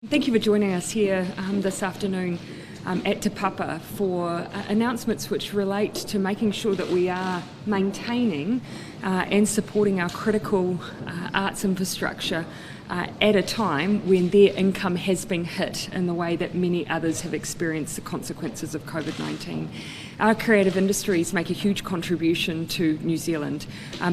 Thank you for joining us here this afternoon at Te Papa for announcements which relate to making sure that we are maintaining and supporting our critical arts infrastructure at a time when their income has been hit in the way that many others have experienced the consequences of COVID-19. Our creative industries make a huge contribution to New Zealand,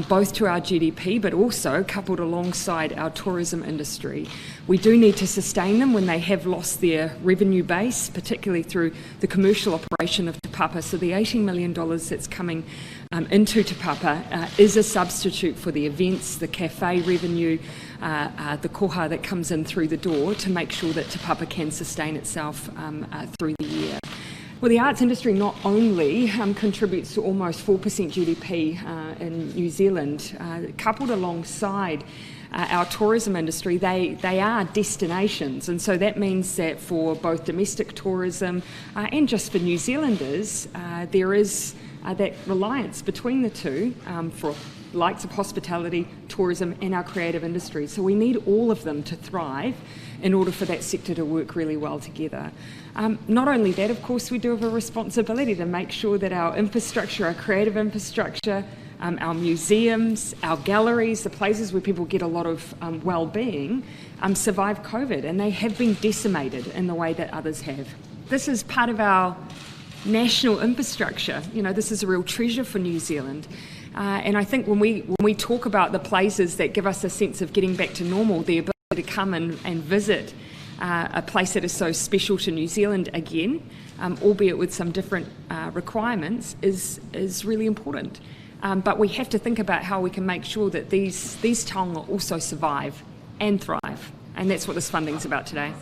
both to our GDP but also coupled alongside our tourism industry. We do need to sustain them when they have lost their revenue base, particularly through the commercial operation of Te Papa. So the $18 million that's coming into Te Papa is a substitute for the events, the cafe revenue, the koha that comes in through the door to make sure that Te Papa can sustain itself through the year. Well, the arts industry not only contributes to almost 4% GDP in New Zealand, coupled alongside our tourism industry, they are destinations, and so that means that for both domestic tourism and just for New Zealanders, there is that reliance between the two for likes of hospitality, tourism and our creative industry. So we need all of them to thrive in order for that sector to work really well together. Not only that, of course, we do have a responsibility to make sure that our infrastructure, our creative infrastructure, our museums, our galleries, the places where people get a lot of well-being, survive COVID, and they have been decimated in the way that others have. This is part of our national infrastructure. You know, this is a real treasure for New Zealand. And I think when we talk about the places that give us a sense of getting back to normal, the ability to come and visit a place that is so special to New Zealand again, albeit with some different requirements, is really important. But we have to think about how we can make sure that these taonga also survive and thrive. And that's what this funding's about today.